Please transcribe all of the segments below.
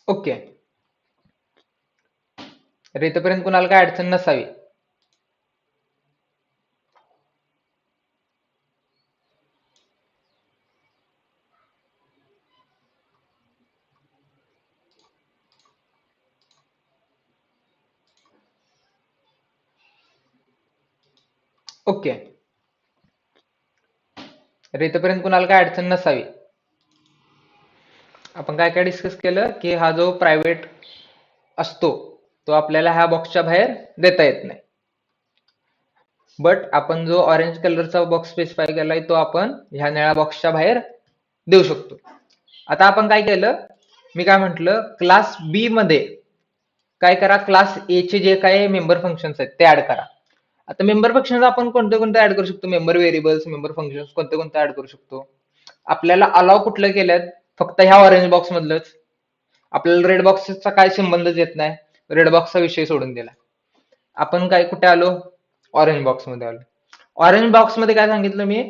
Okay. तर इथपर्यंत कुणाला काय अडचण नसावी. ओके. तर इथपर्यंत कुणाला काय अडचण नसावी. आपण काय काय डिस्कस केलं की हा जो प्रायव्हेट असतो तो आपल्याला ह्या बॉक्सच्या बाहेर देता येत नाही. बट आपण जो ऑरेंज कलरचा बॉक्स स्पेसिफाय केलाय तो आपण ह्या निळ्या बॉक्सच्या बाहेर देऊ शकतो. आता आपण काय केलं, मी काय म्हंटल, क्लास बी मध्ये काय करा, क्लास ए चे जे काही मेंबर फंक्शन्स आहेत ते ऍड करा. आता मेंबर फंक्शन आपण कोणते कोणते ऍड करू शकतो, मेंबर व्हेरिएबल्स, मेंबर फंक्शन्स कोणते कोणते ऍड करू शकतो. आपल्याला अलाव कुठलं केल्यात, फक्त ह्या ऑरेंज बॉक्स मधलंच. आपल्याला रेड बॉक्सचा काय संबंधच येत नाही, रेड बॉक्सचा विषय सोडून दिला. आपण काय कुठे आलो, ऑरेंज बॉक्स मध्ये आलो. ऑरेंज बॉक्स मध्ये काय सांगितलं मी,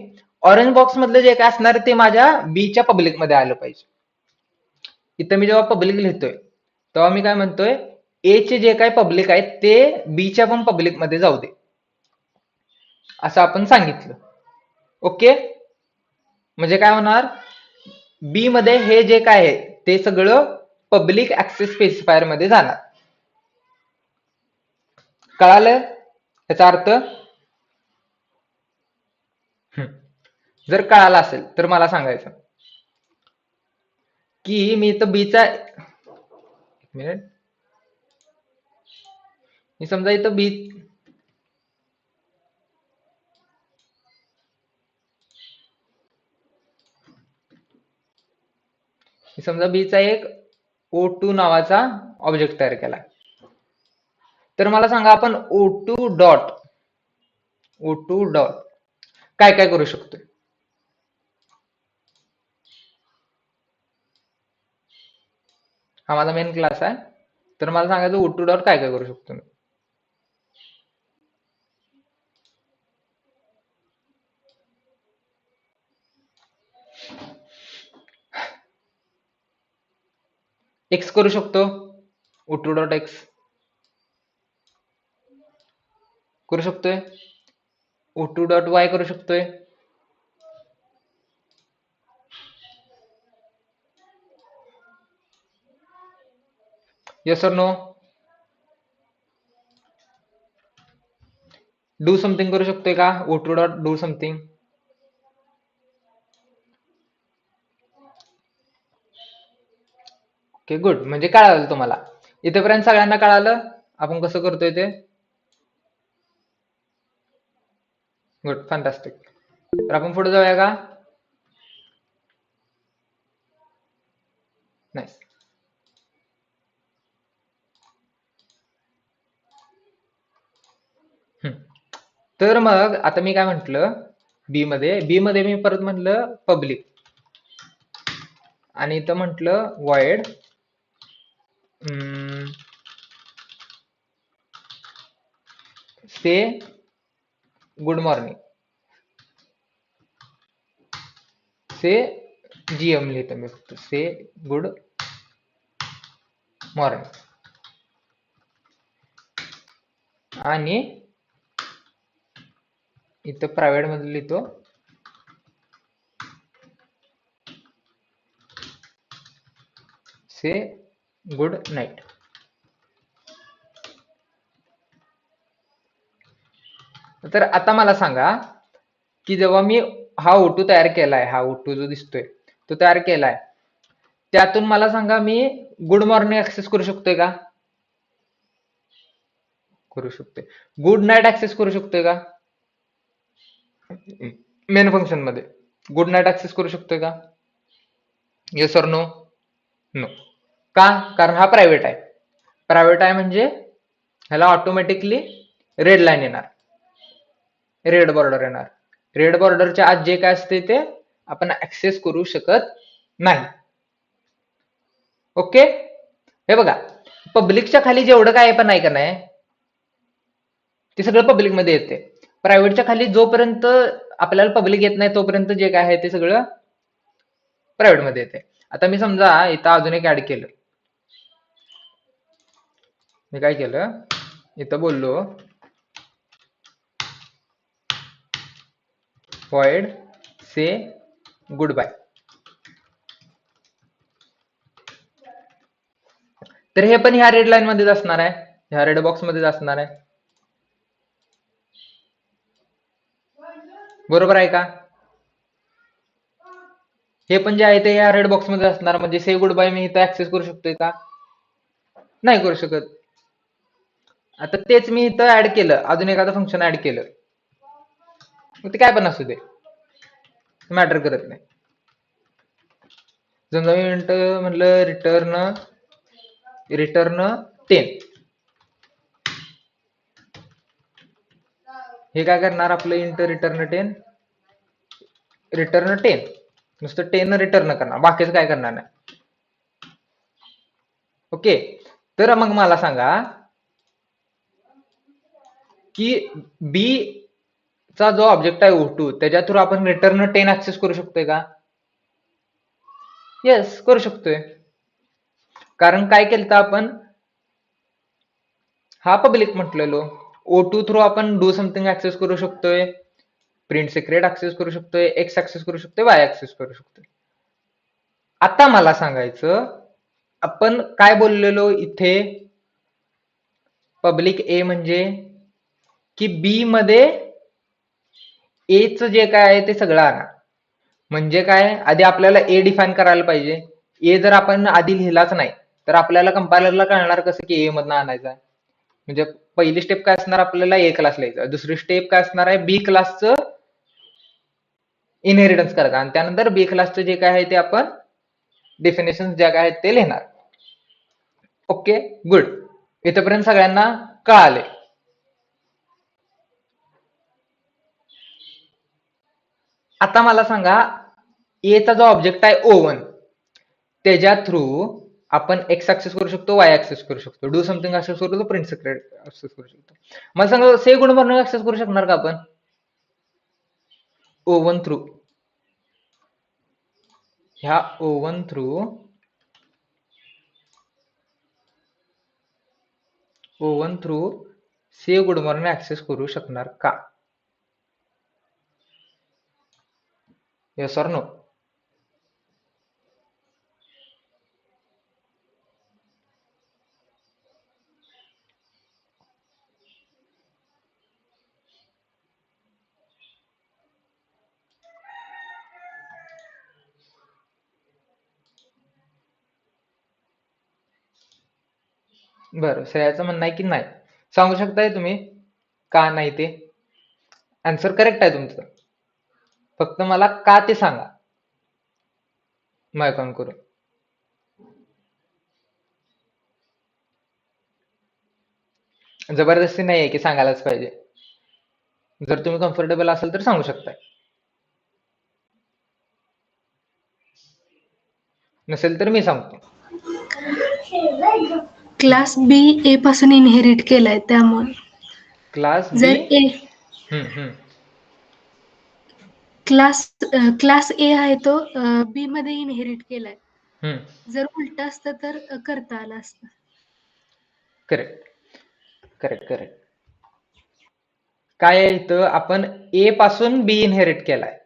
ऑरेंज बॉक्स मधलं जे काय असणार ते माझ्या बी च्या पब्लिक मध्ये आलं पाहिजे. इथं मी जेव्हा पब्लिक लिहितोय तेव्हा मी काय म्हणतोय, ए चे जे काय पब्लिक आहेत ते बी च्या पण पब्लिक मध्ये जाऊ दे, असं आपण सांगितलं. ओके. म्हणजे काय होणार, बी मध्ये हे जे काय आहे ते सगळं पब्लिक ऍक्सेस स्पेसिफायर मध्ये जाणार. कळालं याचा अर्थ? जर कळाला असेल तर मला सांगायचं की मी इथं बीचा, एक मिनिट, मी समजा इथं बी, समजा बीचा एक O2 नावाचा ऑब्जेक्ट तयार केला. तर मला सांगा आपण O2 डॉट काय काय करू शकतोय. हा माझा मेन क्लास आहे. तर मला सांगायचं O2 डॉट काय काय करू शकतो मी. एक्स करू शकतो, O2 डॉट एक्स करू शकतोय, O2 डॉट वाय करू शकतोय. येस और नो? डू समथिंग करू शकतोय का, O2 dot do something? Okay good. म्हणजे कळालं तुम्हाला, इथेपर्यंत सगळ्यांना कळालं आपण कसं करतोय ते. Good, fantastic. तर आपण पुढे जाऊया का? नाही. तर मग आता मी काय म्हंटल, बी मध्ये मी परत म्हटलं पब्लिक, आणि इथं म्हटलं वॉइड से गुड मॉर्निंग, से जीएम लिहितो मी फक्त, से गुड मॉर्निंग. आणि इथं प्रायव्हेट मध्ये लिहितो से गुड नाईट. तर आता मला सांगा की जेव्हा मी हा O2 तयार केलाय, हा O2 जो दिसतोय तो तयार केलाय, त्यातून मला सांगा मी गुड मॉर्निंग ऍक्सेस करू शकतोय का? करू शकतोय. गुड नाईट ऍक्सेस करू शकतोय का? मेन फंक्शन मध्ये गुड नाईट ऍक्सेस करू शकतोय का? येस और नो? नो. का? कारण हा प्रायव्हेट आहे. प्रायव्हेट आहे म्हणजे ह्याला ऑटोमॅटिकली रेड लाईन येणार, रेड बॉर्डर येणार. रेड बॉर्डरच्या आत जे काय असते ते आपण ऍक्सेस करू शकत नाही. ओके. हे बघा, पब्लिकच्या खाली जेवढं काय पण आहे का नाही ते सगळं पब्लिक मध्ये येते. प्रायव्हेटच्या खाली जोपर्यंत आपल्याला पब्लिक येत नाही तोपर्यंत जे काय आहे ते सगळं प्रायव्हेट मध्ये येते. आता मी समजा इथं अजून एक ऍड केलं, मी काय केलं, इथं बोललो void say goodbye. तर हे पण ह्या रेड लाईन मध्येच असणार आहे, ह्या रेड बॉक्स मध्येच असणार आहे. बरोबर आहे का? हे पण जे आहे ते या रेड बॉक्स मध्ये असणार, म्हणजे से गुड बाय मी इथं ऍक्सेस करू शकतोय का? नाही करू शकत. आता तेच मी इथं ऍड केलं, अजून एखादं फंक्शन ऍड केलं, मग ते काय पण असू दे, मॅटर करत नाही. समजा मी म्हटलं रिटर्न 10, हे काय करणार आपलं इंट रिटर्न 10, नुसतं 10 रिटर्न करणार, बाकीचं काय करणार नाही. ओके, तर मग मला सांगा की बी चा जो ऑब्जेक्ट आहे O2 त्याच्या थ्रू आपण रिटर्न 10 ऍक्सेस करू शकतोय का? येस, करू शकतोय. कारण काय केलं तर आपण हा पब्लिक म्हटलेलो, O2 थ्रू आपण डू समथिंग ऍक्सेस करू शकतोय, प्रिंट सिक्रेट ऍक्सेस करू शकतोय, एक्स ऍक्सेस करू शकतोय, वाय ऍक्सेस करू शकतोय. आता मला सांगायचं, आपण काय बोललेलो इथे, पब्लिक ए म्हणजे की बी मध्ये ए च जे काय आहे ते सगळं आणा. म्हणजे काय, आधी आपल्याला ए डिफाईन करायला पाहिजे. ए जर आपण आधी लिहिलाच नाही तर आपल्याला कंपायलरला कळणार कसं की ए मधनं आणायचा आहे. म्हणजे पहिली स्टेप काय असणार, आपल्याला ए क्लास लिहायचा, दुसरी स्टेप काय असणार आहे, बी क्लासचं इनहेरिटन्स करायचं, आणि त्यानंतर बी क्लासचं जे काय आहे ते आपण डेफिनेशन ज्या काय आहेत ते लिहिणार. Okay, good. इथपर्यंत सगळ्यांना कळाले. आता मला सांगा, ए चा जो ऑब्जेक्ट आहे O1 त्याच्या थ्रू आपण एक्स ऍक्सेस करू शकतो, वाय ऍक्सेस करू शकतो, डू समथिंग ऍक्सेस करू शकतो, प्रिंट सिक्रेट ऍक्सेस करू शकतो. मला सांगा, से गुणधर्म ऍक्सेस करू शकणार का आपण O1 थ्रू? ह्या O1 थ्रू से गुणधर्म ऍक्सेस करू शकणार का? Yes or no? बरं, श्रेयाचं म्हणणं आहे की नाही. सांगू शकताय तुम्ही का नाही ते? आन्सर करेक्ट आहे तुमचं, फक्त मला का ते सांगा मायकॉन करून. जबरदस्ती नाही आहे की सांगायलाच पाहिजे, जर तुम्ही कम्फर्टेबल असाल तर सांगू शकताय, नसेल तर मी सांगतो. क्लास बी ए पासून इनहेरिट केलाय, त्यामुळे क्लास बी, जर ए क्लास ए आहे तो बी मध्ये इनहेरिट केलाय, जर उलट असतं तर करता आलं असतं. Correct correct correct. काय आहे इथं, आपण ए पासून बी इनहेरिट केलाय,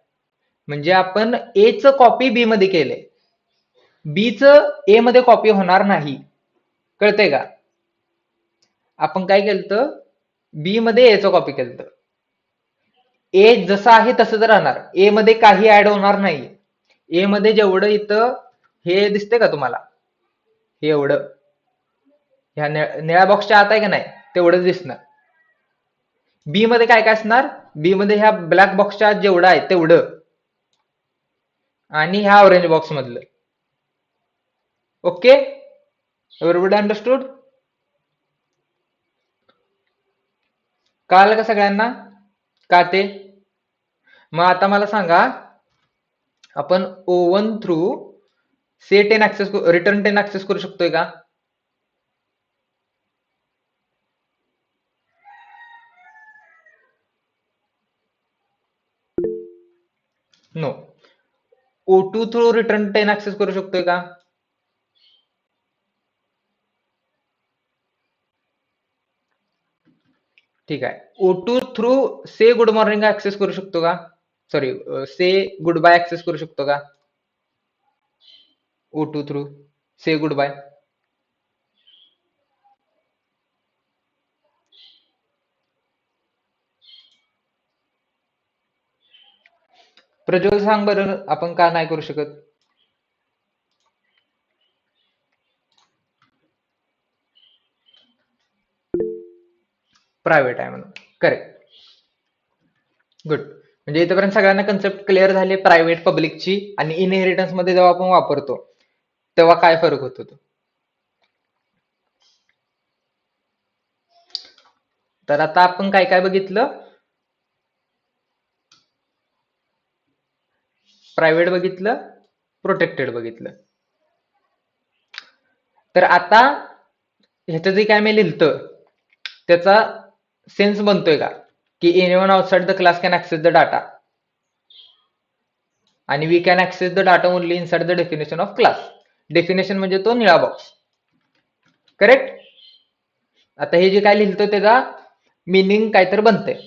म्हणजे आपण ए च कॉपी बी मध्ये केले, बी च ए मध्ये कॉपी होणार नाही. कळतंय का? आपण काय केलं, बी मध्ये ए च कॉपी केलं, ए जसं आहे तसंच राहणार, ए मध्ये काही ऍड होणार नाही. ए मध्ये जेवढं इथं हे दिसतंय का तुम्हाला, हे एवढं ह्या निळ्या बॉक्सच्या आत आहे का नाही तेवढंच दिसणार. बी मध्ये काय काय असणार, बी मध्ये ह्या ब्लॅक बॉक्सच्या आत जेवढं आहे तेवढं, आणि ह्या ऑरेंज बॉक्स मधलं. Okay, everybody understood? कळालं का सगळ्यांना का ते? मग आता मला सांगा, आपण O1 थ्रू से 10 ऍक्सेस, रिटर्न 10 ऍक्सेस करू शकतोय का? No. O2 through return 10 access करू शकतोय का? ठीक आहे. O2 थ्रू से गुड मॉर्निंग ऍक्सेस करू शकतो का? सॉरी, से गुड बाय ऍक्सेस करू शकतो का? O2 थ्रू से गुड बाय. प्रज्वल सांग बरं, आपण का नाही करू शकत? प्रायव्हेट आहे म्हणून. करेक्ट. गुड. म्हणजे इथपर्यंत सगळ्यांना कन्सेप्ट क्लिअर झाली प्रायव्हेट पब्लिकची. आणि इनहेरिटन्स मध्ये जेव्हा आपण वापरतो तेव्हा काय फरक होतो तो. तर आता आपण काय काय बघितलं? प्रायव्हेट बघितलं, प्रोटेक्टेड बघितलं. तर आता ह्याचं जे काय मी लिहिलं त्याचा सेन्स बनतोय का? की anyone outside the class can access the data आणि we can access the data only inside the definition of class. Definition म्हणजे तो निळा बॉक्स. करेक्ट. आता हे जे काय लिहिलं त्याचा मिनिंग काय तर बनतंय.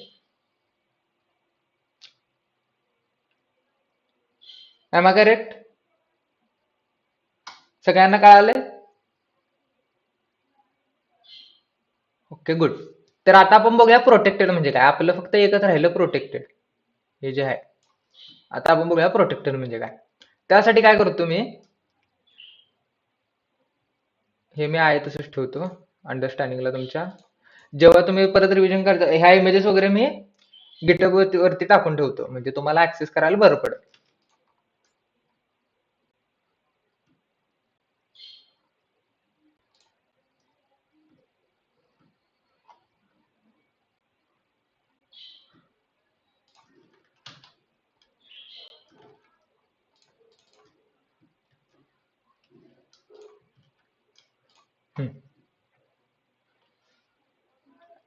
M I correct? सगळ्यांना कळालंय? Okay, good. तर आता आपण बघूया प्रोटेक्टेड म्हणजे काय. आपलं फक्त एकच राहिलं प्रोटेक्टेड, हे जे आहे. आता आपण बघूया प्रोटेक्टेड म्हणजे काय. त्यासाठी काय करतो मी, हे मी आहे तसंच ठेवतो अंडरस्टँडिंगला तुमच्या. जेव्हा तुम्ही परत रिव्हिजन करता, ह्या इमेजेस वगैरे मी गिटहब वरती टाकून ठेवतो म्हणजे तुम्हाला ऍक्सेस करायला बरं पडेल.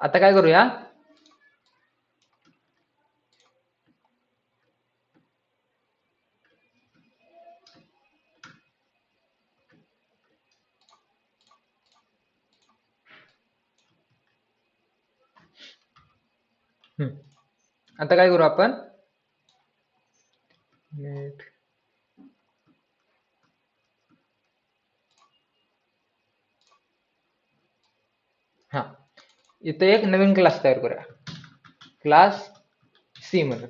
आता काय करूया, आता काय करू आपण, हा, इथे एक नवीन क्लास तयार करूया, क्लास सी म्हणून.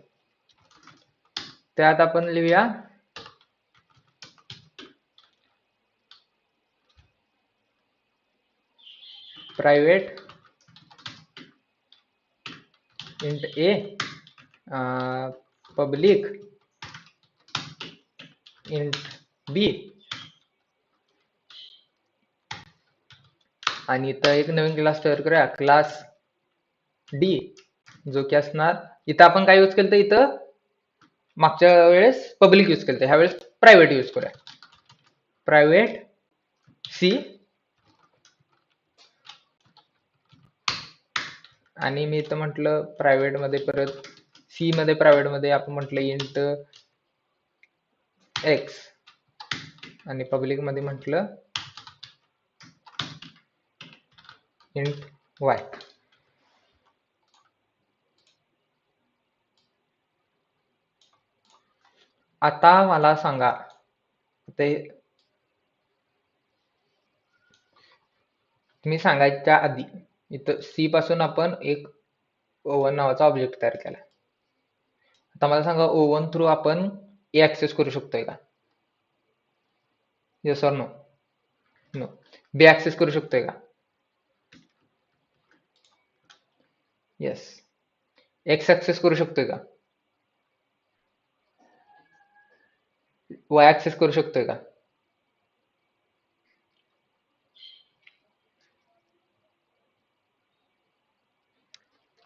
त्यात आपण लिहूया प्रायव्हेट इंट ए, पब्लिक इंट बी, आणि इथं एक नवीन क्लास तयार करूया क्लास डी, जो की असणार, इथं आपण काय यूज केलं तर इथं मागच्या वेळेस पब्लिक यूज केलं, ह्या वेळेस प्रायव्हेट यूज करूया, प्रायव्हेट सी. आणि मी इथं म्हटलं प्रायव्हेट मध्ये, परत सी मध्ये प्रायव्हेट मध्ये आपण म्हटलं इंट एक्स, आणि पब्लिक मध्ये म्हटलं इंट वाय. आता मला सांगा, ते मी सांगायच्या आधी इथं सी पासून आपण एक O1 नावाचा ऑब्जेक्ट तयार केला. आता मला सांगा O1 थ्रू आपण ए ऍक्सेस करू शकतोय का? Yes or no? No. B access करू शकतोय का? येस. एक्स ऍक्सेस करू शकतोय का? वाय ऍक्सेस करू शकतोय का?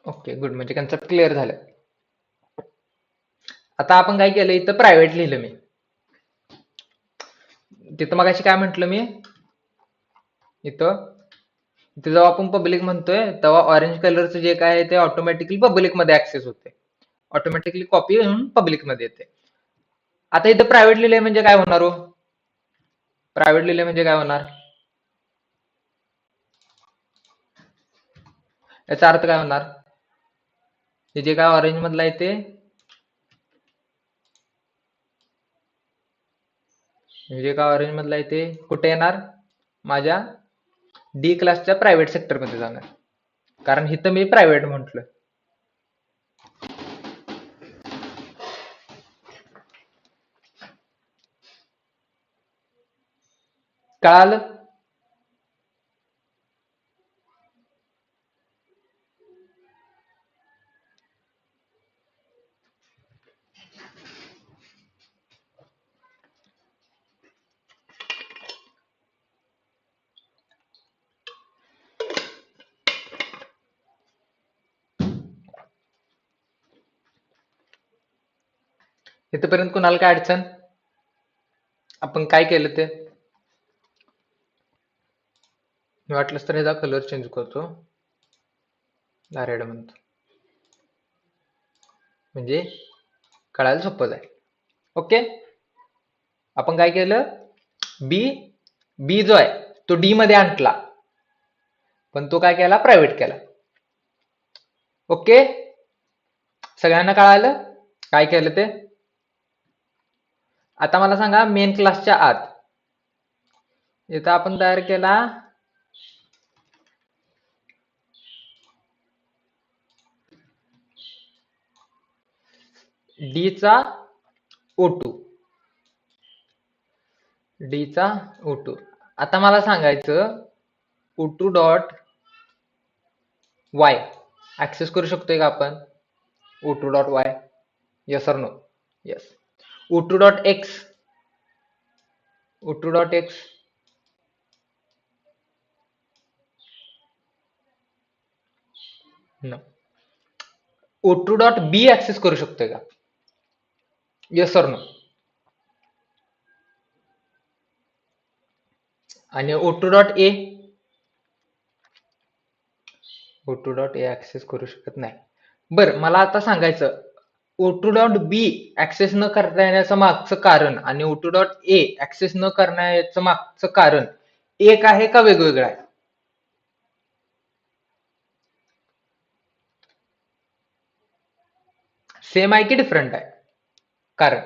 Okay, good. म्हणजे कन्सेप्ट क्लिअर झालं. आता आपण काय केलं, इथं प्रायव्हेट लिहिलं मी. तिथं मगाशी काय म्हटलं मी, इथं जेव्हा आपण पब्लिक म्हणतोय तेव्हा ऑरेंज कलरचं जे काय आहे ते ऑटोमॅटिकली पब्लिक मध्ये ऍक्सेस होते, ऑटोमॅटिकली कॉपी होऊन पब्लिक मध्ये येते. आता इथं प्रायव्हेट लिहिलंय म्हणजे काय होणार हो? प्रायव्हेट लिहिलंय म्हणजे काय होणार, याचा अर्थ काय होणार? हे जे काय ऑरेंज मधला आहे ते, हे जे काय ऑरेंज मधला आहे ते कुठे येणार? माझ्या डी क्लासच्या प्रायव्हेट सेक्टर मध्ये जाणार, कारण इथं मी प्रायव्हेट म्हटलं. कळालं? इथपर्यंत कुणाला काय अडचण? आपण काय केलं ते वाटलंच तर ह्याचा कलर चेंज करतो, रेड म्हणतो, म्हणजे कळायला सोपं जाईल. ओके, आपण काय केलं? बी बी जो आहे तो डी मध्ये आणला, पण तो काय केला? प्रायव्हेट केला. ओके, सगळ्यांना कळालं काय केलं ते? आता मला सांगा, मेन क्लासच्या आत इथं आपण तयार केला डी चा O2, डी चा O2. आता मला सांगायचं O2 डॉट वाय ऍक्सेस करू शकतोय का आपण? O2 dot y, yes or no? Yes. O2 dot x, O2 dot x, no. O2 dot b access करू शकतोय का? Yes or no? आणि O2 dot a, O2 dot a access करू शकत नाही. बरं, मला आता सांगायचं O2 डॉट बी ऍक्सेस न करता येण्याचं मागचं कारण आणि O2 डॉट ए ऍक्सेस न करण्याचं मागचं कारण एक आहे का वेगवेगळं आहे? सेम आहे की डिफरंट आहे कारण?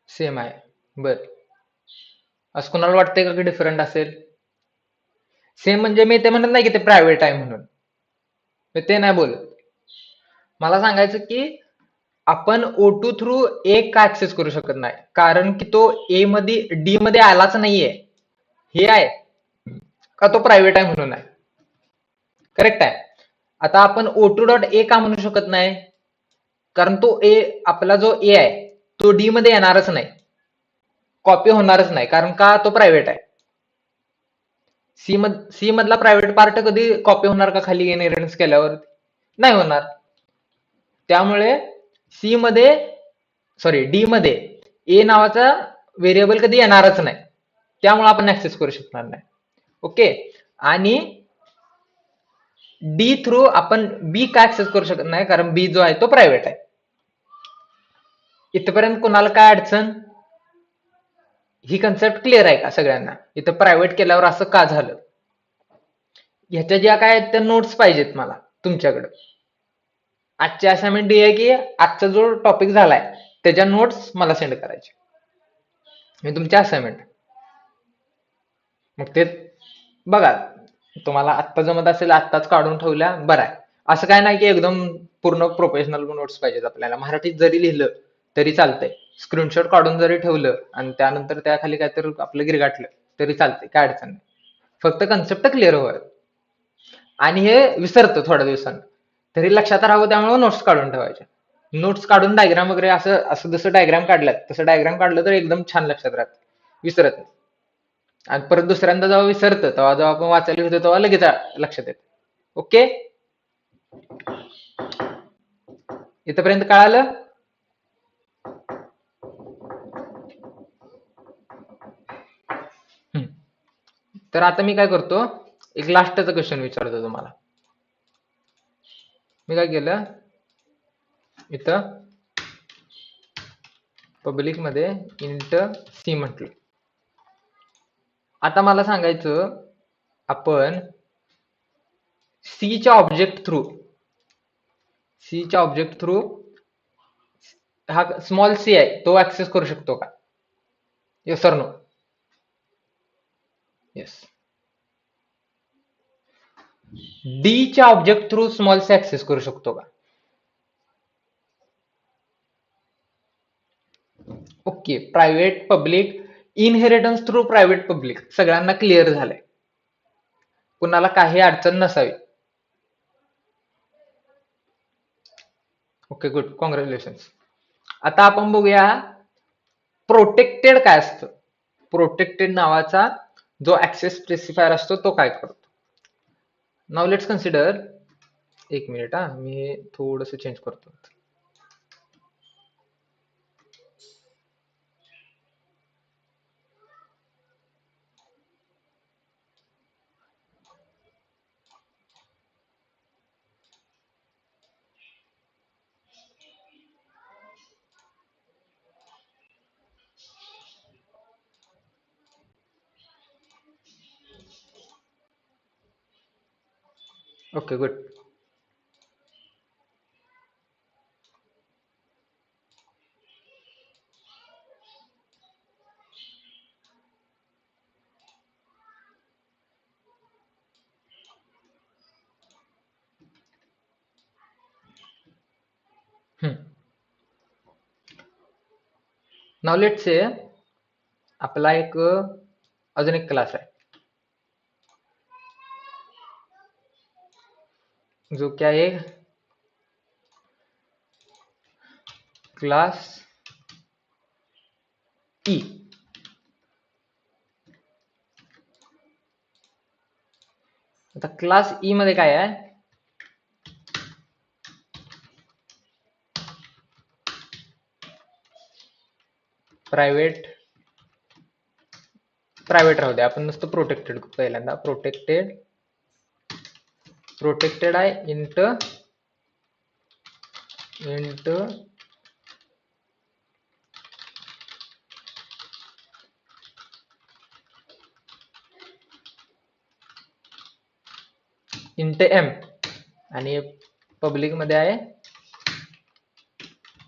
सेम आहे. बर, असं कोणाला वाटतंय का की डिफरंट असेल? सेम म्हणजे मी ते म्हणत नाही की ते प्रायव्हेट आहे म्हणून, मी ते नाही बोलत. मला सांगायचं की आपण O2 थ्रू ए का ऍक्सेस करू शकत नाही? कारण की तो ए मध्ये डी मध्ये आलाच नाहीये. हे आहे का तो प्रायव्हेट आहे म्हणून आहे? करेक्ट आहे. आता आपण O2 डॉट ए का म्हणू शकत नाही? कारण तो ए, आपला जो ए आहे तो डी मध्ये येणारच नाही, कॉपी होणारच नाही, कारण का? तो प्रायव्हेट आहे. सी मधला प्रायव्हेट पार्ट कधी कॉपी होणार का खाली इनहेरिटन्स केल्यावर? नाही होणार. त्यामुळे सी मध्ये, सॉरी डी मध्ये ए नावाचा व्हेरिएबल कधी येणारच नाही, त्यामुळे आपण ऍक्सेस करू शकणार नाही. ओके, आणि डी थ्रू आपण बी का ऍक्सेस करू शकत नाही? कारण बी जो आहे तो प्रायव्हेट आहे. इथपर्यंत कोणाला काय अडचण? ही कन्सेप्ट क्लिअर आहे का सगळ्यांना? इथं प्रायव्हेट केल्यावर असं का झालं? ह्याच्या ज्या काय त्या नोट्स पाहिजेत मला तुमच्याकडे. आजची असाइनमेंट ही आहे की आजचा जो टॉपिक झालाय त्याच्या नोट्स मला सेंड करायचे, मी तुमच्या असाइनमेंट. मग ते बघा, तुम्हाला आत्ता जमत असेल आत्ताच काढून ठेवल्या बरं आहे. असं काय नाही की एकदम पूर्ण प्रोफेशनल नोट्स पाहिजेत आपल्याला. मराठीत जरी लिहिलं तरी चालतंय, स्क्रीनशॉट काढून जरी ठेवलं आणि त्यानंतर त्याखाली काहीतरी आपलं गिरगाटलं तरी चालतंय, काय अडचण नाही. फक्त कन्सेप्ट क्लिअर व्हावं. आणि हे विसरतं थोड्या दिवसांनी, तरी लक्षात राहावं, त्यामुळे नोट्स काढून ठेवायचे. नोट्स काढून डायग्राम वगैरे असं असं जसं डायग्राम काढल्यात तसं डायग्राम काढलं तर एकदम छान लक्षात राहतं, विसरत नाही. आणि परत दुसऱ्यांदा जेव्हा विसरतं तेव्हा जेव्हा आपण वाचायला होतो तेव्हा लगेच लक्षात येतं. ओके, इथपर्यंत कळालं? तर आता मी काय करतो, एक लास्टचा क्वेश्चन विचारतो तुम्हाला. मी काय केलं, इथं पब्लिक मध्ये इंट सी म्हटलं. आता मला सांगायचं, आपण सी च्या ऑब्जेक्ट थ्रू हा स्मॉल सी आहे तो ऍक्सेस करू शकतो का? Yes or no? Yes. D च्या object through small C access करू शकतो का? Okay. Private public, inheritance through private public सगळ्यांना क्लिअर झालंय, कुणाला काही अडचण नसावी. Okay, good, congratulations. आता आपण बघूया प्रोटेक्टेड काय असतं. प्रोटेक्टेड नावाचा जो ऍक्सेस स्पेसिफायर असतो तो काय करतो. Now let's consider. एक मिनिट हा, मी थोडस चेंज करतो. Okay, good. Now let's say आपला एक अजून एक क्लास आहे जो क्या है क्लास ई. आता क्लास ई मध्ये काय आहे, प्रायव्हेट राहू दे, आपण नुसतं प्रोटेक्टेड पहिल्यांदा. प्रोटेक्टेड आहे इंट एम आणि पब्लिक मध्ये आहे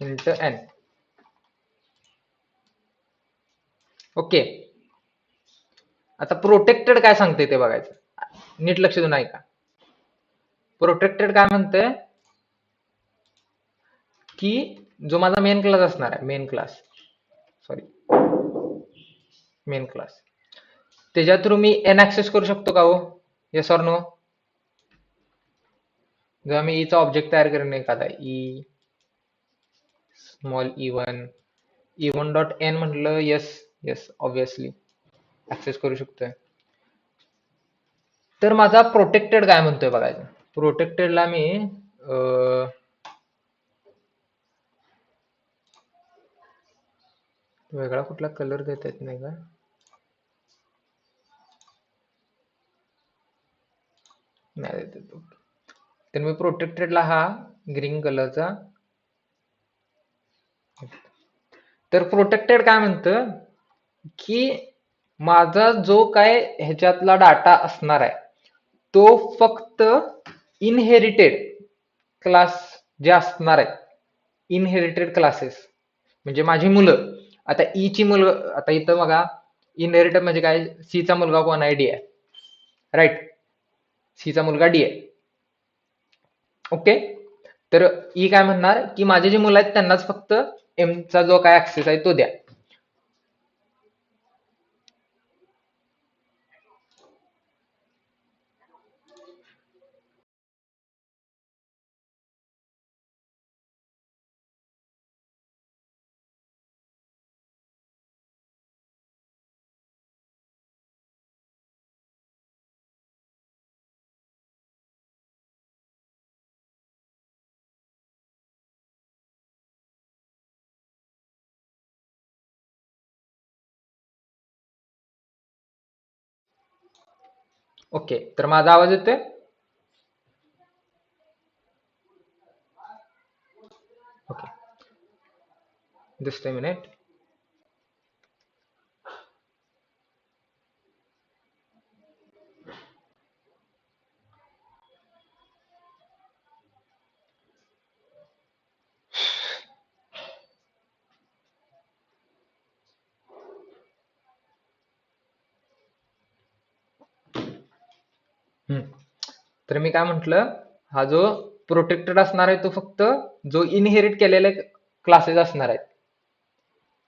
इंट एन. ओके. आता प्रोटेक्टेड काय सांगते ते बघायचं, नीट लक्ष देऊन ऐका. प्रोटेक्टेड काय म्हणतंय की जो माझा मेन क्लास असणार आहे, मेन क्लास त्याच्या थ्रू मी एन ऍक्सेस करू शकतो का हो? Yes or no? जेव्हा मी ईचा ऑब्जेक्ट तयार करेन एखादा, ई स्मॉल ई1 डॉट एन म्हटलं, येस ऑब्विसली ऍक्सेस करू शकतोय. तर माझा प्रोटेक्टेड काय म्हणतोय बघायचं. प्रोटेक्टेडला मी वेगळा कुठला कलर देता येत नाही का? नाही देत येत. तर मी प्रोटेक्टेडला हा ग्रीन कलरचा. तर प्रोटेक्टेड काय म्हणतं की माझा जो काय ह्याच्यातला डाटा असणार आहे तो फक्त इनहेरिटेड क्लास जे असणार आहेत, इनहेरिटेड क्लासेस म्हणजे माझी मुलं. आता ई ची मुलं, आता इथं बघा इनहेरिटेड म्हणजे काय, सी चा मुलगा कोण आहे, डी आहे, राईट. सी चा मुलगा डी आहे. ओके. तर ई काय म्हणणार की माझे जे मुलं आहेत त्यांनाच फक्त एम चा जो काय ऍक्सेस आहे तो द्या. ओके. तर माझा आवाज येतोय? Okay, just a minute. तर मी काय म्हंटल, हा जो प्रोटेक्टेड असणार आहे तो फक्त जो इनहेरिट केलेले क्लासेस असणार आहेत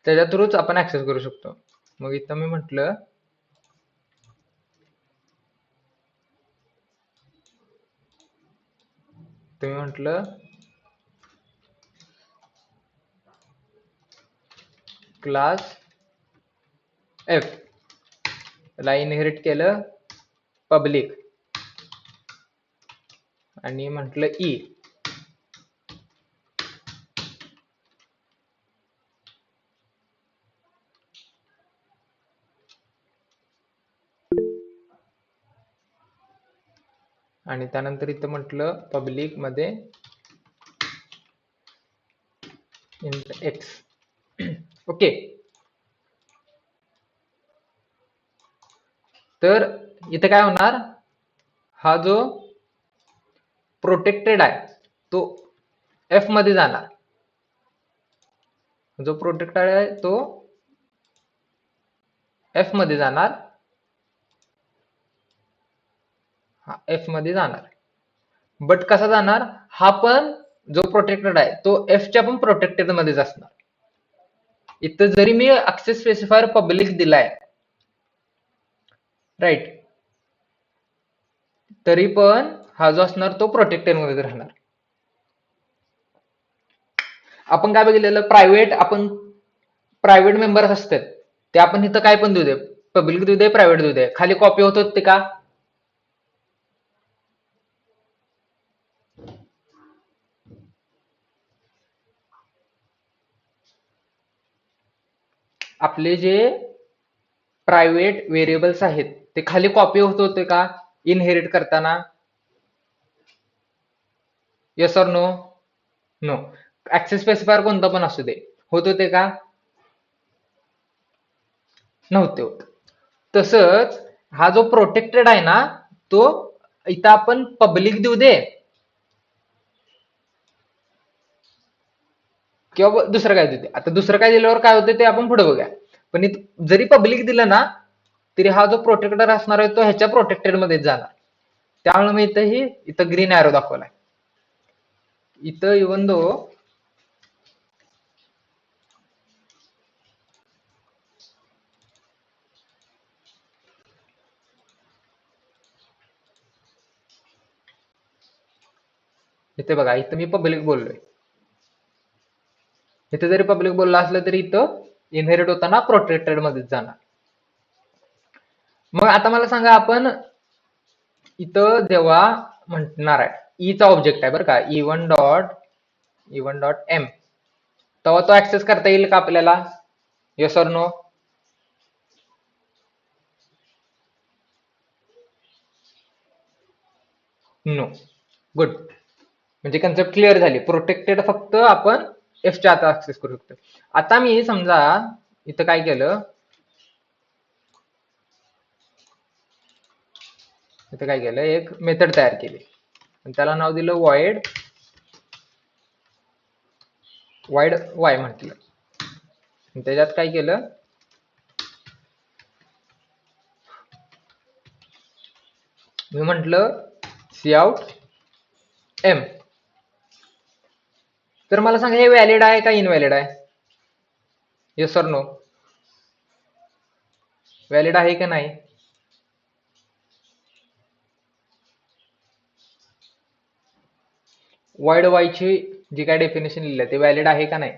त्याच्या थ्रूच आपण ऍक्सेस करू शकतो. मग इथं मी म्हटलं तुम्ही म्हटलं क्लास एफ ला इनहेरिट केलं पब्लिक आणि म्हटलं ई. आणि त्यानंतर इथं म्हटलं पब्लिक मध्ये इंट एक्स. ओके. तर इथे काय होणार, हा जो प्रोटेक्टेड आहे तो एफ मध्ये जाणार, जो प्रोटेक्टेड आहे तो एफ मध्ये जाणार, हा एफ मध्ये जाणार. बट कसा जाणार, हा पण जो प्रोटेक्टेड आहे तो एफच्या पण प्रोटेक्टेड मध्येच असणार. इथं जरी मी ऍक्सेस स्पेसिफायर पब्लिक दिलाय राईट, तरी पण हा जो असणार तो प्रोटेक्टेड मध्ये राहणार. आपण काय बघितलेलं, प्रायव्हेट मेंबर्स असतात ते आपण इथं काय पण देऊ दे, पब्लिक देऊ दे प्रायव्हेट देऊ दे, खाली कॉपी होत ते का, आपले जे प्रायव्हेट व्हेरिएबल्स आहेत ते खाली कॉपी होत होते का इनहेरिट करताना, yes or no. No. Access specifier कोणता पण असू दे, होत होते का, नव्हते होत. तसंच हा जो प्रोटेक्टेड आहे ना तो इथं आपण पब्लिक देऊ दे किंवा दुसरं काय देऊ दे, आता दुसरं काय दिल्यावर काय होते ते आपण पुढे बघूया. पण जरी पब्लिक दिलं ना तरी हा जो प्रोटेक्टेड असणार आहे तो ह्याच्या प्रोटेक्टेड मध्ये जाणार. त्यामुळे मी इथं ग्रीन एरो दाखवलाय. इथं इवन दो इथे बघा, इथं मी पब्लिक बोललोय, इथे जरी पब्लिक बोलला असलं तरी इथं इनहेरिट होताना प्रोटेक्टेड मध्येच जाणार. मग आता मला सांगा, आपण इथं जेव्हा म्हणणार आहे ई चा ऑब्जेक्ट आहे बरं का, E1 डॉट एम, तेव्हा तो ऍक्सेस करता येईल का आपल्याला, yes or no. No. Good. म्हणजे कन्सेप्ट क्लिअर झाली. प्रोटेक्टेड फक्त आपण एफच्या आता ऍक्सेस करू शकतो. आता मी समजा इथं काय केलं, इथं काय केलं, एक मेथड तयार केली आणि त्याला नाव दिलं void y म्हटलं. त्याच्यात काय केलं, मी म्हटलं cout m. तर मला सांगा हे व्हॅलिड आहे का इनव्हॅलिड आहे, येस ऑर नो. व्हॅलिड आहे का नाही, void y ची जी काय डेफिनेशन लिहिली ते व्हॅलिड आहे का नाही,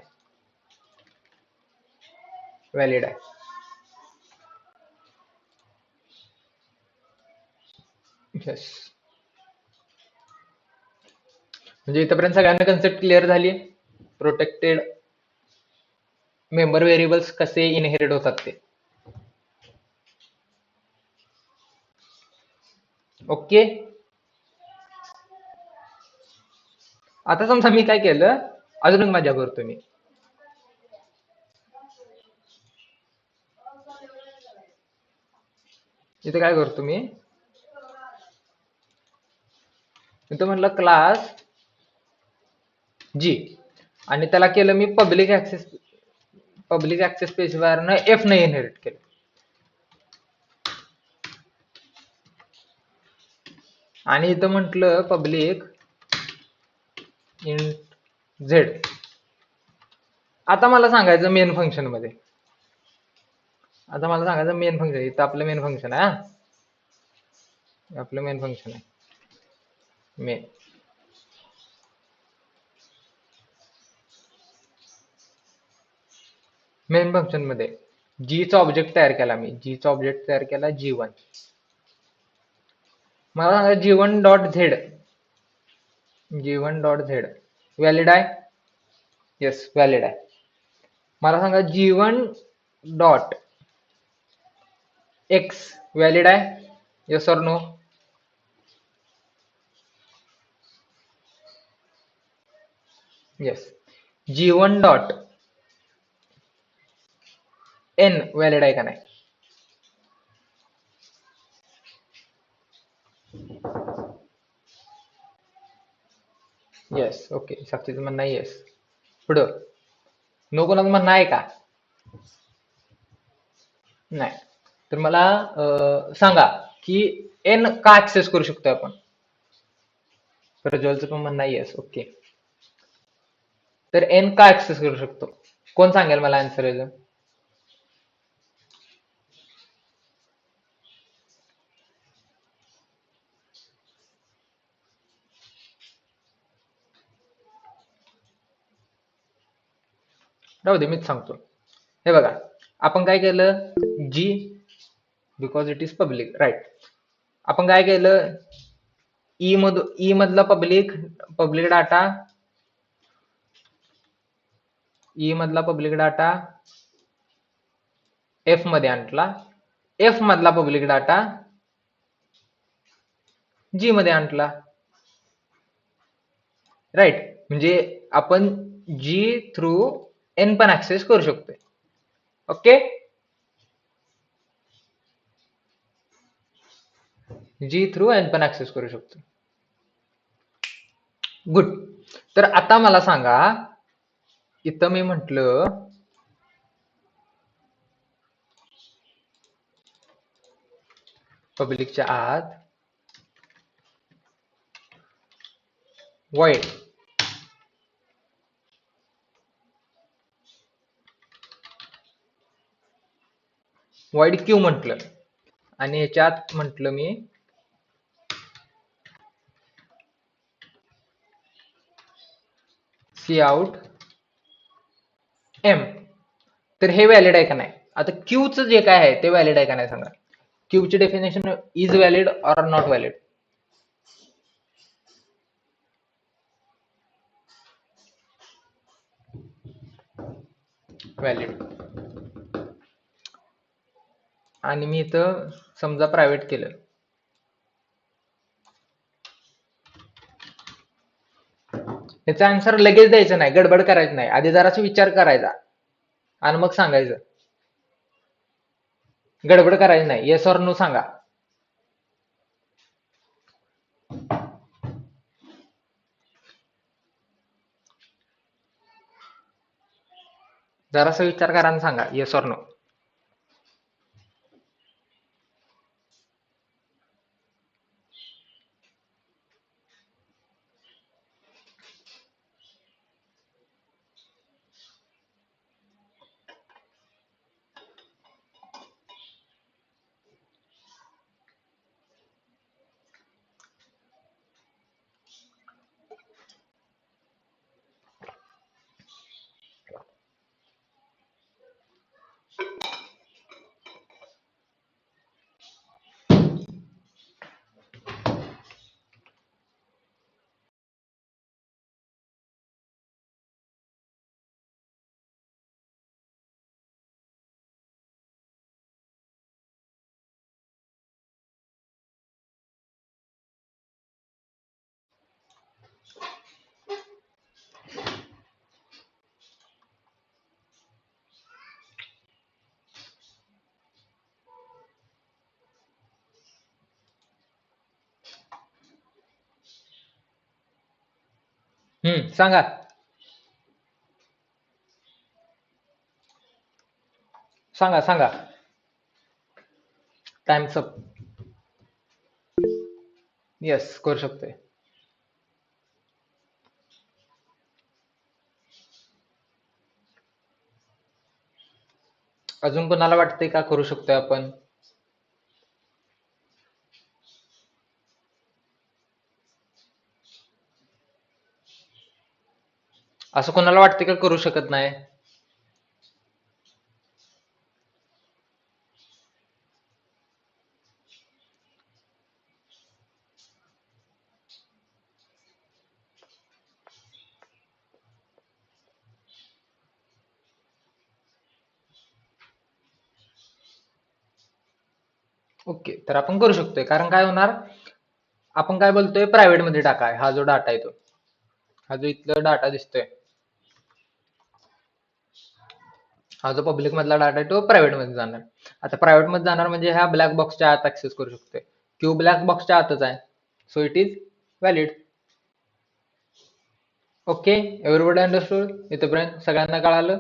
व्हॅलिड आहे. येस. म्हणजे इथपर्यंत सगळ्यांना कन्सेप्ट क्लिअर झाली, प्रोटेक्टेड मेंबर व्हेरिएबल्स कसे इनहेरिट होतात ते. ओके. आता समजा मी काय केलं, अजून एक मजा करतो मी. इथे काय करतो मी, इथं म्हणलं क्लास जी आणि त्याला केलं मी पब्लिक ऍक्सेस स्पेसिफायर न एफ ने इनहेरिट केलं. आणि इथं म्हटलं पब्लिक इंट झेड. आता मला सांगायचं मेन फंक्शन मध्ये, इथं आपलं मेन फंक्शन आहे. आपलं मेन फंक्शन आहे मेन. मेन फंक्शन मध्ये जी चा ऑब्जेक्ट तयार केला मी, G1. मला सांगा G1.Z व्हॅलिड आहे? येस व्हॅलिड आहे. मला सांगा G1.X व्हॅलिड आहे? Yes or no? Yes. G1.N valid आहे का नाही? येस. ओके, साक्षीचं म्हणणं आहे येस. पुढं नो कोणाचं म्हणणं आहे का? नाही. तर मला सांगा की एन का ऍक्सेस करू शकतो आपण? प्रज्वलचं पण म्हणणं आहे येस. ओके. तर एन का ऍक्सेस करू शकतो? कोण सांगेल मला आन्सर याचं? राहू दे, मीच सांगतो. हे बघा, आपण काय केलं, G because it is public, right. आपण काय केलं, ई मधला पब्लिक डाटा, एफ मध्ये आणला. एफ मधला पब्लिक डाटा जी मध्ये आणला. राईट. म्हणजे आपण जी थ्रू एन पण ऍक्सेस करू शकतोय. ओके. जी थ्रू एन पण ऍक्सेस करू शकतो. गुड. तर आता मला सांगा, इथं मी म्हटलं पब्लिकच्या आत void क्यू म्हटलं, आणि याच्यात म्हटलं मी cout m. तर हे व्हॅलिड आहे का नाही? आता क्यूचं जे काय आहे ते व्हॅलिड आहे का नाही सांगा. क्यूची definition is valid or not valid? Valid. आणि मी इथं समजा प्रायव्हेट केलं, याचा आन्सर लगेच द्यायचं नाही, गडबड करायचं नाही, आधी जरासा विचार करायचा आणि मग सांगायचं. गडबड करायची नाही, येस ऑर नो सांगा. जरासा विचार करा आणि सांगा येस ऑर नो. सांगा. सांगा. Times up. येस, करू शकतोय. अजून कोणाला वाटतंय का करू शकतोय आपण? असं कोणाला वाटतंय का करू शकत नाही? ओके, तर आपण करू शकतोय. कारण काय होणार, आपण काय बोलतोय, प्रायव्हेट मध्ये टाका. हा जो डाटा आहे तो, हा जो इथला डाटा दिसतोय, हा जो पब्लिक मधला डाटा आहे तो प्रायव्हेट मध्ये जाणार. आता प्रायव्हेट मध्ये जाणार म्हणजे ह्या ब्लॅक बॉक्सच्या आत ऍक्सेस करू शकतोय. क्यू ब्लॅक बॉक्सच्या आतच आहे, so it is valid. Okay, everybody understood? इथपर्यंत सगळ्यांना कळालं?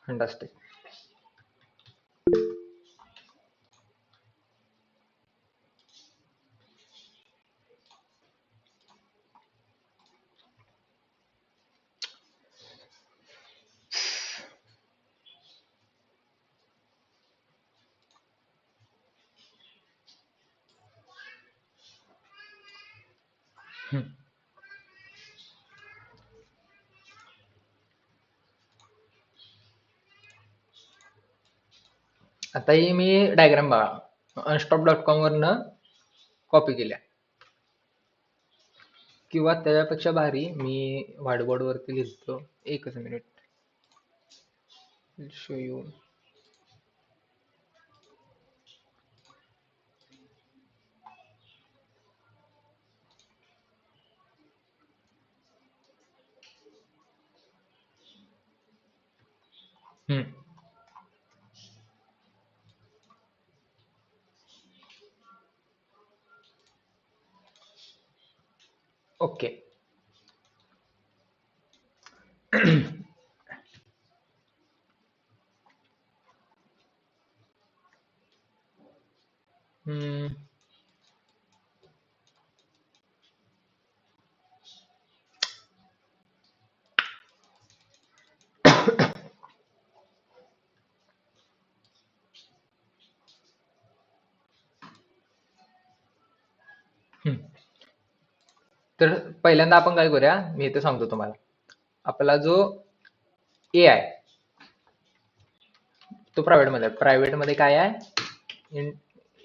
फंटास्टिक. आता ही मी डायग्राम बघा, unstop.com वरनं कॉपी केल्या, किंवा त्याच्यापेक्षा भारी मी व्हाईट बोर्ड वरती लिहितो. एकच मिनिट, शो यू. ओके. हम्म. तर पहिल्यांदा आपण काय करूया, मी इथे सांगतो तुम्हाला. आपला जो ए आहे तो प्रायव्हेट मध्ये काय आहे,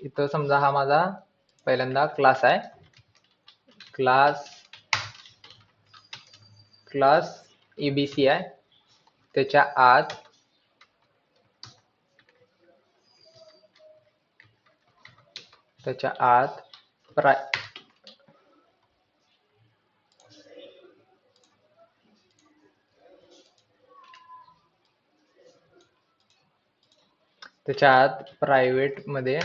इथं समजा हा माझा पहिल्यांदा क्लास आहे. क्लास एबीसी आहे. त्याच्या आत प्रायव्हेट मध्ये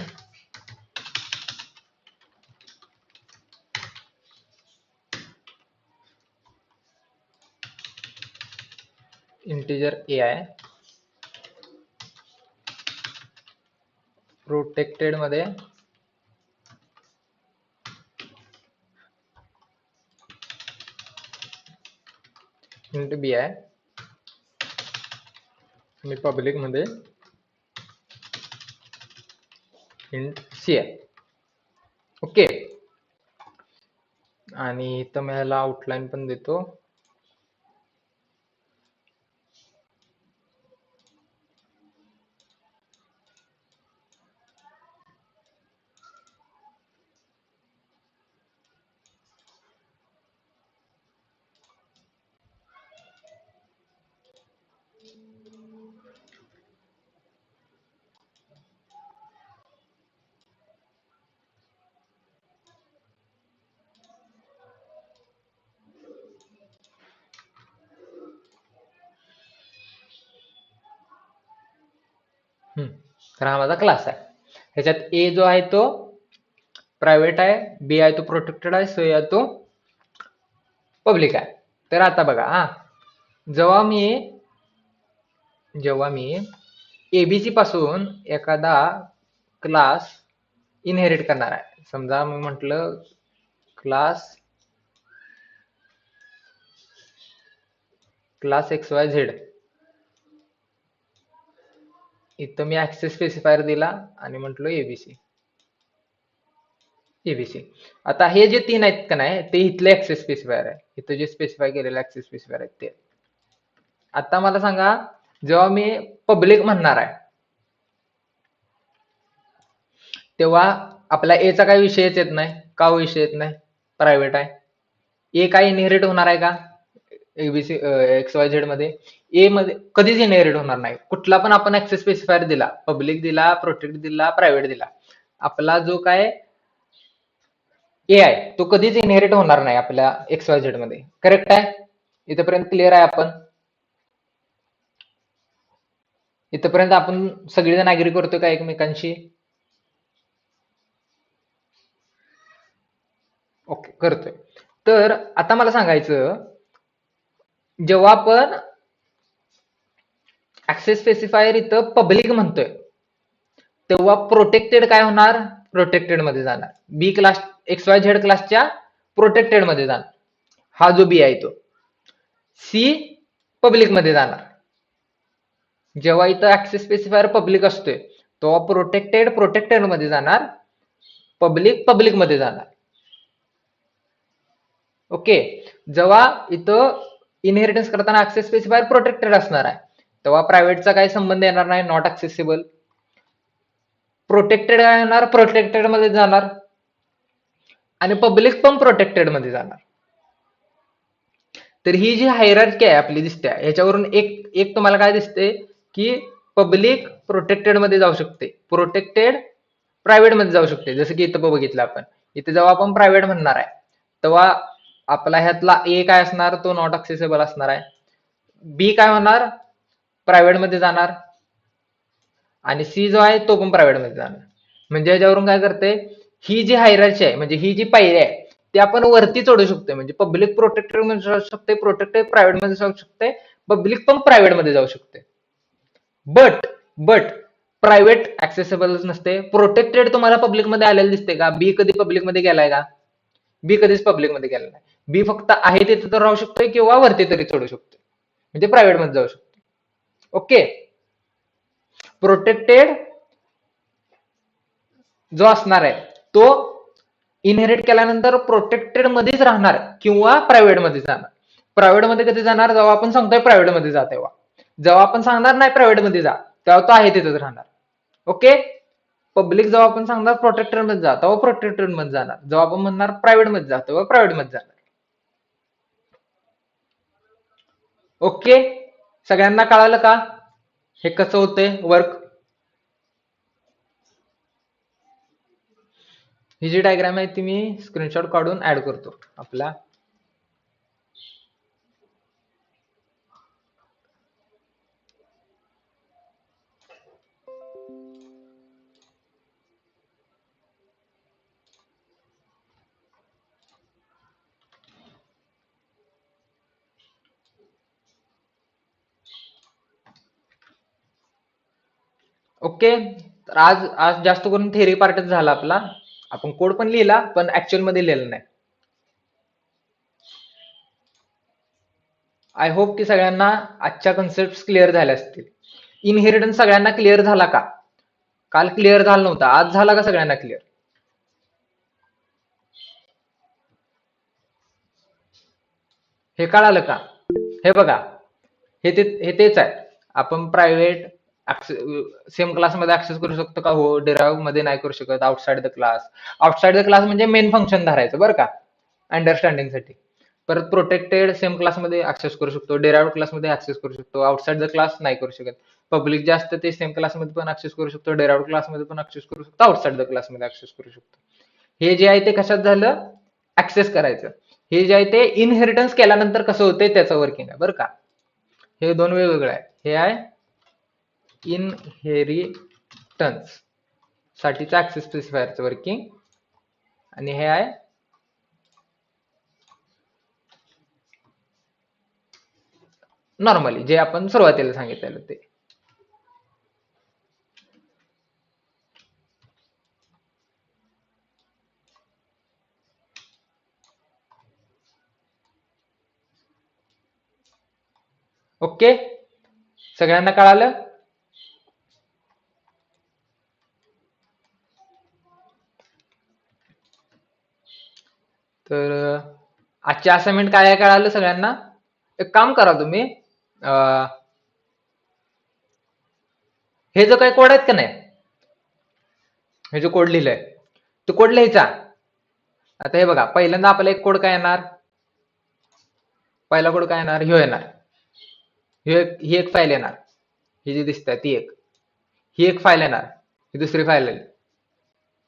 इंटिजर ए आहे. प्रोटेक्टेड मध्ये इंट बी आहे, आणि पब्लिक मध्ये इंट सी आहे. ओके, आणि इथं मी ह्याला आउटलाईन पण देतो. तर हा माझा क्लास आहे. ह्याच्यात ए जो आहे तो प्रायव्हेट आहे, बी आहे तो प्रोटेक्टेड आहे, सी आहे तो पब्लिक आहे. तर आता बघा, जेव्हा मी एबीसी पासून एखादा क्लास इनहेरिट करणार आहे. समजा मी म्हटलं क्लास एक्स वाय झेड. इथं मी ऍक्सेस स्पेसिफायर दिला आणि म्हटलो एबीसी. आता हे जे 3 आहेत का नाही, ते इथले ऍक्सेस स्पेसिफायर आहे. इथं जे स्पेसिफाय केलेले ऍक्सेस स्पेसिफायर आहेत ते. आता मला सांगा, जेव्हा मी पब्लिक म्हणणार आहे तेव्हा आपला एचा काही विषयच येत नाही. का विषय येत नाही? प्रायव्हेट आहे. ए काय इनहेरिट होणार आहे का एबीसी एक्स वाय झेड मध्ये? ए मध्ये कधीच इनहेरिट होणार नाही. कुठला पण आपण ऍक्सेस स्पेसिफायर दिला, पब्लिक दिला, प्रोटेक्ट दिला, प्रायव्हेट दिला, आपला जो काय ए आहे तो कधीच इनहेरिट होणार नाही आपल्या एक्स वाय झेड मध्ये. करेक्ट आहे? इथपर्यंत क्लिअर आहे आपण? इथपर्यंत आपण सगळेजण ऍग्री करतो का एकमेकांशी? ओके, करतोय. तर आता मला सांगायचं, जेव्हा आपण ऍक्सेस स्पेसिफायर इथं पब्लिक म्हणतोय तेव्हा प्रोटेक्टेड काय होणार? प्रोटेक्टेड मध्ये जाणार. बी क्लास एक्स वाय झेड क्लासच्या प्रोटेक्टेड मध्ये जाणार. हा जो बी आहे तो. सी पब्लिक मध्ये जाणार. जेव्हा इथं ऍक्सेस स्पेसिफायर पब्लिक असतोय तेव्हा प्रोटेक्टेड मध्ये जाणार, पब्लिक मध्ये जाणार. ओके. जेव्हा इथं इनहेरिटन्स करताना ऍक्सेस स्पेसिफायर प्रोटेक्टेड असणार आहे तेव्हा प्रायव्हेटचा काही संबंध येणार नाही, नॉट ऍक्सेसिबल. प्रोटेक्टेड काय होणार? प्रोटेक्टेड मध्ये जाणार आणि पब्लिक पण प्रोटेक्टेड मध्ये जाणार. तर ही जी हायरार्की आहे आपली दिसते, ह्याच्यावरून एक तुम्हाला काय दिसते की पब्लिक प्रोटेक्टेड मध्ये जाऊ शकते, प्रोटेक्टेड प्रायव्हेट मध्ये जाऊ शकते. जसं की इथं बघितलं आपण, इथे जेव्हा आपण प्रायव्हेट म्हणणार आहे तेव्हा आपला ह्यातला ए काय असणार? तो नॉट ऍक्सेसिबल असणार आहे. बी काय होणार? प्रायव्हेट मध्ये जाणार आणि सी जो आहे तो पण प्रायव्हेट मध्ये जाणार. म्हणजे याच्यावरून काय करते, ही जी हायरार्की आहे म्हणजे ही जी पायरी आहे ते आपण वरती चढू शकतो. म्हणजे पब्लिक प्रोटेक्टेड मध्ये जाऊ शकते, प्रोटेक्टेड प्रायव्हेट मध्ये जाऊ शकते, पब्लिक पण प्रायव्हेट मध्ये जाऊ शकते. बट प्रायव्हेट ऍक्सेसिबलच नसते. प्रोटेक्टेड तुम्हाला पब्लिक मध्ये आलेलं दिसते का? बी कधी पब्लिक मध्ये गेलाय का? बी कधीच पब्लिक मध्ये गेला नाही. बी फक्त आहे तिथे तर राहू शकतोय किंवा वरती तरी चढू शकतो, म्हणजे प्रायव्हेट मध्ये जाऊ शकतो. ओके. प्रोटेक्टेड जो असणार आहे तो इनहेरिट केल्यानंतर प्रोटेक्टेड मध्येच राहणार किंवा प्रायव्हेट मध्ये जाणार. प्रायव्हेट मध्ये कधी जाणार? जेव्हा आपण सांगतोय प्रायव्हेट मध्ये जा तेव्हा. जेव्हा आपण सांगणार नाही प्रायव्हेट मध्ये जा तेव्हा तो आहे तिथेच राहणार. ओके. पब्लिक जेव्हा आपण सांगणार प्रोटेक्टेड मध्ये जा तेव्हा प्रोटेक्टेड मध्ये जाणार. जेव्हा आपण म्हणणार प्रायव्हेट मध्ये जा तेव्हा प्रायव्हेट मध्ये जाणार. ओके. सगळ्यांना कळालं का हे कसं होतंय वर्क? ही जी डायग्राम आहे ती मी स्क्रीनशॉट काढून ऍड करतो आपला. ओके. तर आज जास्त करून थेरी पार्टच झाला आपला. आपण कोड पण लिहिला पण ऍक्च्युअल मध्ये लिहिलं नाही. आय होप की सगळ्यांना आजच्या कन्सेप्ट क्लिअर झाल्या असतील. इनहेरिटन्स सगळ्यांना क्लिअर झाला का? काल क्लिअर झाला नव्हता, आज झाला का सगळ्यांना क्लिअर? हे कळालं का? हे बघा, हे तेच आहे. आपण प्रायव्हेट सेम क्लासमध्ये ऍक्सेस करू शकतो का? हो. डिराइव्ह मध्ये नाही करू शकत. Outside the class. Outside the class म्हणजे मेन फंक्शन धरायचं बरं का, अंडरस्टँडिंग साठी. परत प्रोटेक्टेड सेम क्लासमध्ये ऍक्सेस करू शकतो, डिराइव्ह क्लासमध्ये ऍक्सेस करू शकतो, आउटसाइड द क्लास नाही करू शकत. पब्लिक जे असतं ते सेम क्लासमध्ये पण ऍक्सेस करू शकतो, डिराइव्ह क्लासमध्ये पण ऍक्सेस करू शकतो, आउटसाइड द क्लासमध्ये ऍक्सेस करू शकतो. हे जे आहे ते कशात झालं? ऍक्सेस करायचं. हे जे आहे ते इनहेरिटन्स केल्यानंतर कसं होतंय त्याचं वर्किंग आहे बरं का. हे दोन वेगवेगळे आहे. हे आहे इनहेरिटन्स साठीचं ऍक्सेस स्पेसिफायरचं वर्किंग आणि हे आहे नॉर्मली जे आपण सुरुवातीला सांगितलेलं ते. ओके, सगळ्यांना कळालं? तर आजची असाइनमेंट काय आहे कळालं सगळ्यांना? एक काम करा तुम्ही, हे जो काही कोड आहेत का नाही, हे जो कोड लिहिलंय तो कोड लिहायचा. आता हे बघा, पहिल्यांदा आपला एक कोड काय येणार, पहिला कोड काय येणार, ह्यो येणार. ही एक फाईल येणार, ही जी दिसते ती एक, ही एक फाईल येणार, ही दुसरी फाईल आली,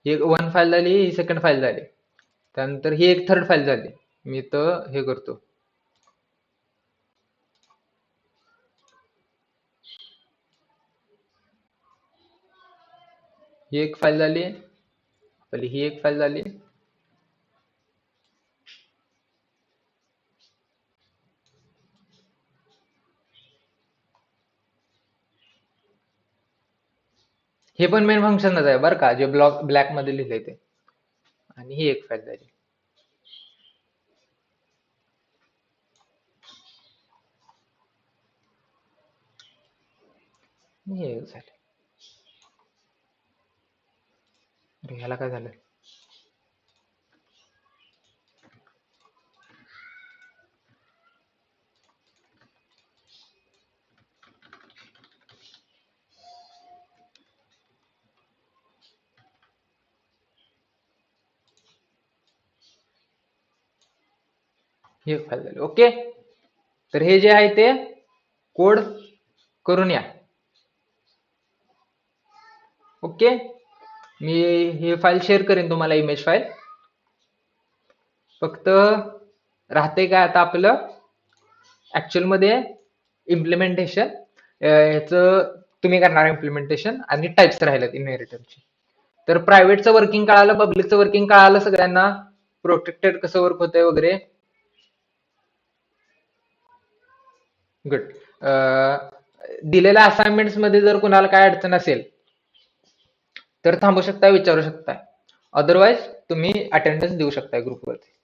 ही एक वन फाईल झाली, ही सेकंड फाईल झाली, त्यानंतर ही एक थर्ड फाईल झाली. मी तर हे करतो, ही एक फाईल झाली, आपली ही एक फाईल झाली, हे पण मेन फंक्शनच आहे बरं का, जे ब्लॅक मध्ये लिहिलंय ते. आणि ही एक फाईल झाली. हे एक झालं. अरे ह्याला काय झालं? ही एक फाईल झाली. ओके, तर हे जे आहे ते कोड करून या. ओके, मी हे फाईल शेअर करेन तुम्हाला, इमेज फाईल. फक्त राहते काय आता आपलं ऍक्च्युअल मध्ये इम्प्लिमेंटेशन, ह्याचं तुम्ही करणार इम्प्लिमेंटेशन, आणि टाइप्स राहिलेत इनहेरिटन्सचे. तर प्रायव्हेटचं वर्किंग कळालं, पब्लिकचं वर्किंग कळालं सगळ्यांना, प्रोटेक्टेड कसं वर्क होतंय वगैरे. गुड. दिलेल्या असाइनमेंट्स मध्ये जर कुणाला काय अडचण असेल तर थांबू शकता, विचारू शकता. अदरवाइज तुम्ही अटेंडन्स देऊ शकता ग्रुपवरती.